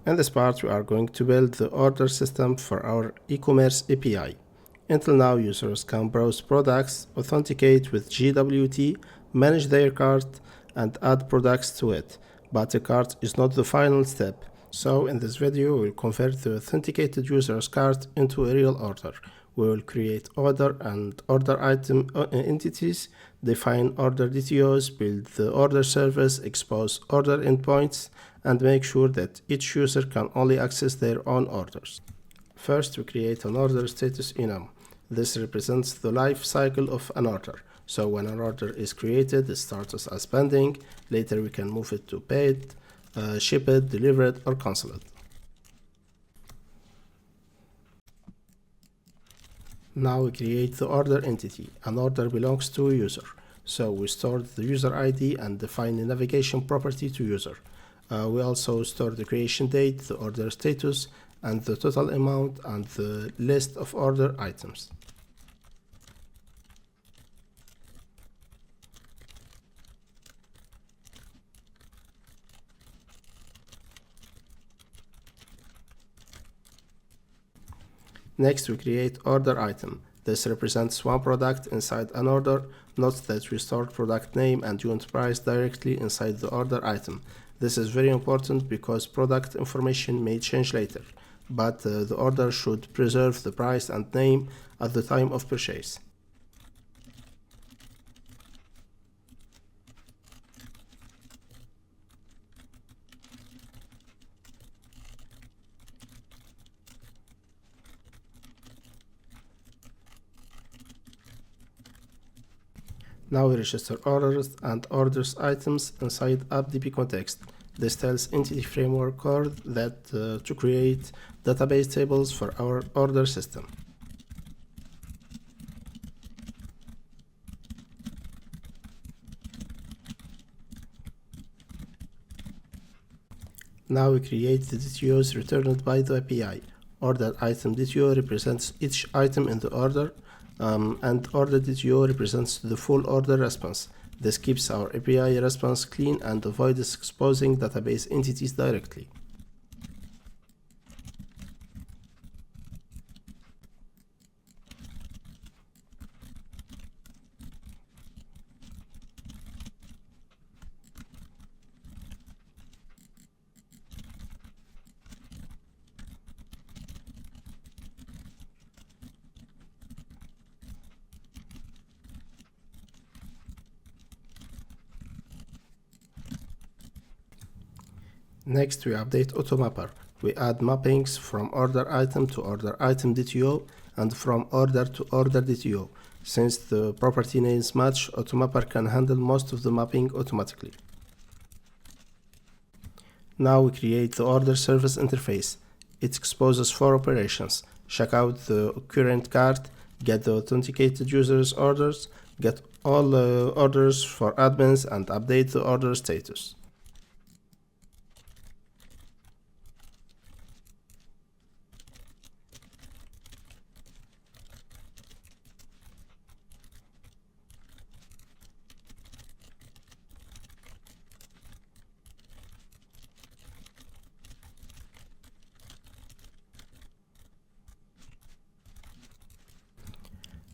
In this part, we are going to build the order system for our e-commerce API. Until now, users can browse products, authenticate with GWT, manage their cart, and add products to it. But the cart is not the final step. So in this video, we'll convert the authenticated user's cart into a real order. We will create order and order item entities, define order DTOs, build the order service, expose order endpoints, and make sure that each user can only access their own orders. First, we create an order status enum. This represents the life cycle of an order. So when an order is created, it starts as pending. Later, we can move it to paid, shipped, delivered, or canceled. Now we create the order entity. An order belongs to a user. So we store the user ID and define the navigation property to user. We also store the creation date, the order status, and the total amount and the list of order items. Next, we create order item. This represents one product inside an order. Note that we store product name and unit price directly inside the order item. This is very important because product information may change later, but the order should preserve the price and name at the time of purchase. Now we register orders and orders items inside AppDB context. This tells Entity Framework code that to create database tables for our order system. Now we create the DTOs returned by the API. Order item DTO represents each item in the order, and order DTO represents the full order response. This keeps our API response clean and avoids exposing database entities directly. Next, we update AutoMapper. We add mappings from order item to order item DTO and from order to order DTO. Since the property names match, AutoMapper can handle most of the mapping automatically. Now we create the order service interface. It exposes 4 operations: check out the current cart, get the authenticated user's orders, get all orders for admins, and update the order status.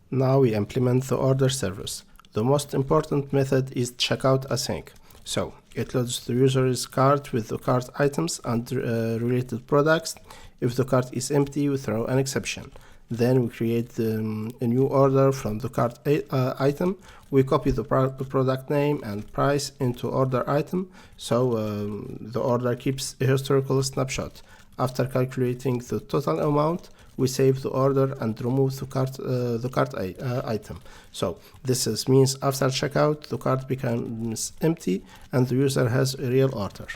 Now we implement the order service. The most important method is checkout async. So it loads the user's cart with the cart items and related products. If the cart is empty, we throw an exception. Then we create a new order from the cart item. We copy the product name and price into order item, so the order keeps a historical snapshot. After calculating the total amount, we save the order and remove the cart item. So this means after checkout, the cart becomes empty and the user has a real order.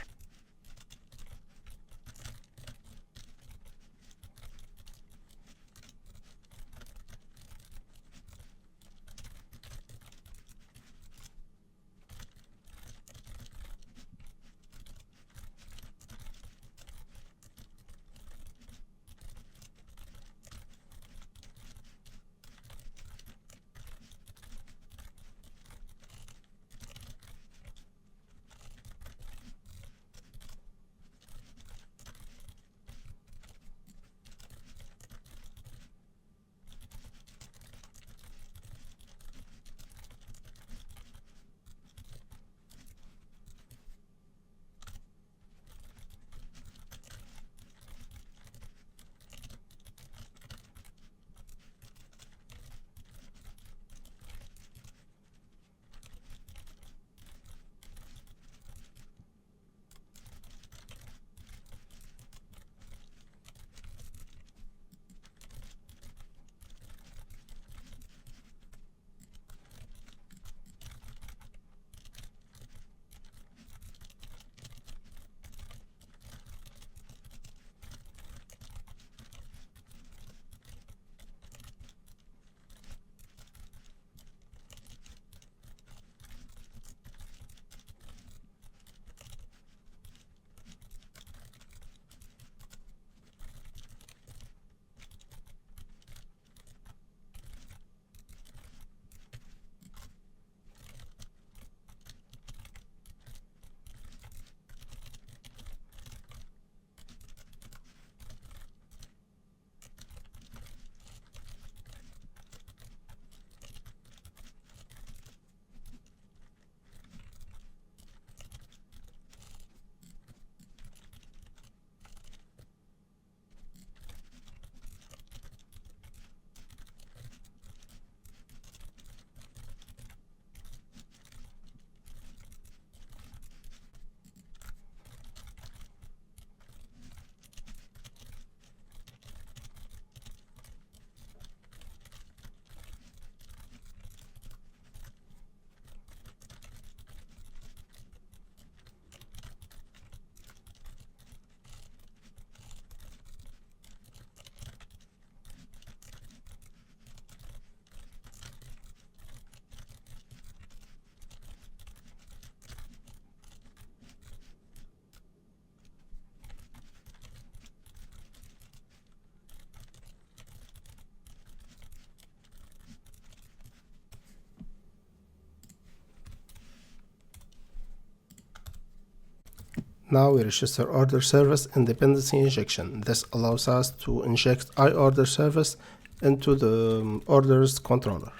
Now we register order service and dependency injection. This allows us to inject iOrder service into the orders controller.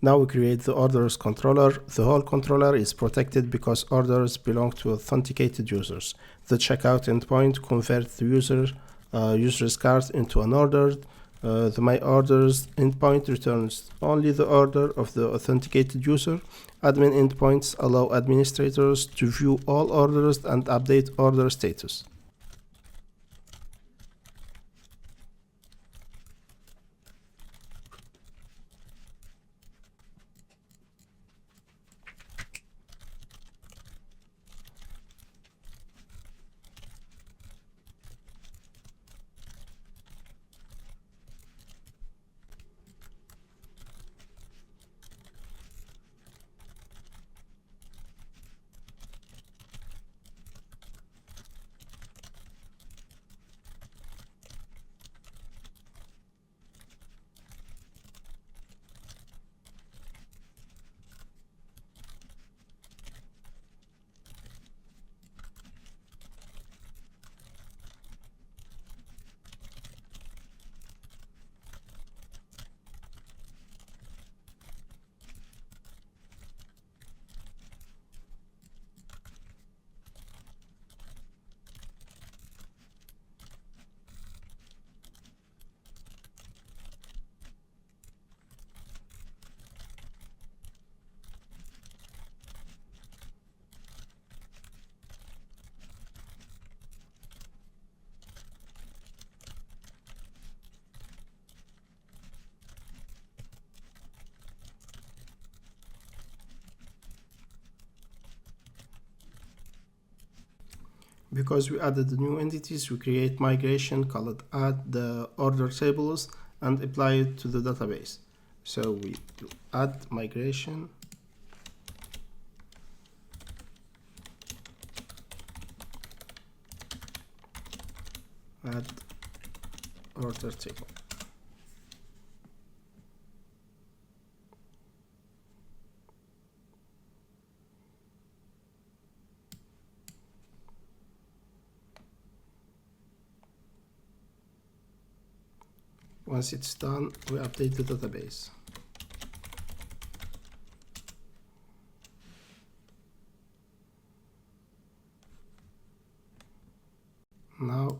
Now we create the orders controller. The whole controller is protected because orders belong to authenticated users. The checkout endpoint converts the user's cart into an order. The My Orders endpoint returns only the order of the authenticated user. Admin endpoints allow administrators to view all orders and update order status. Because we added the new entities, we create migration called add the order tables and apply it to the database. So we add migration add order table. Once it's done, we update the database. Now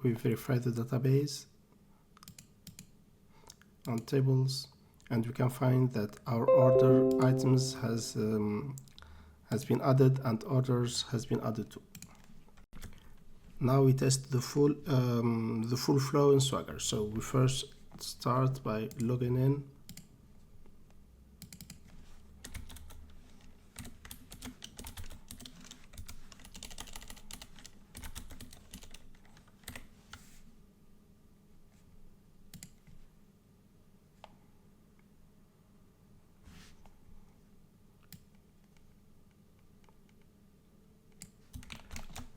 we verify the database on tables, and we can find that our order items has been added and orders has been added too. Now we test the full flow in Swagger. So we first start by logging in.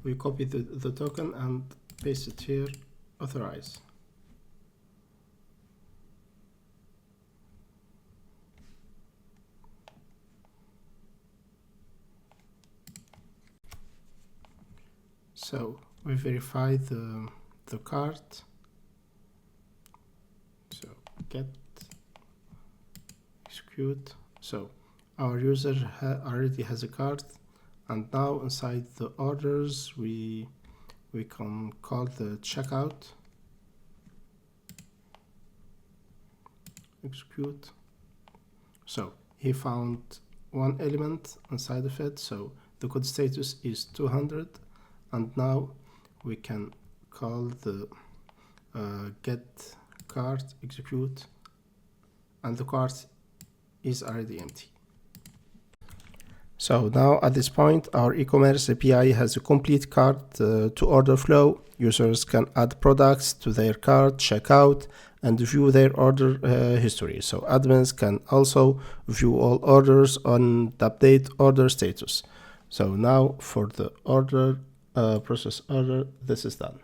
We copy the token and paste it here, authorize. So we verify the cart. So get execute. So our user already has a cart. And now inside the orders, we can call the checkout, execute. So he found one element inside of it, so the code status is 200. And now we can call the get cart, execute, and the cart is already empty. So now at this point, our e-commerce API has a complete cart to order flow. Users can add products to their cart, check out, and view their order history. So admins can also view all orders and update order status. So now for the order process order, this is done.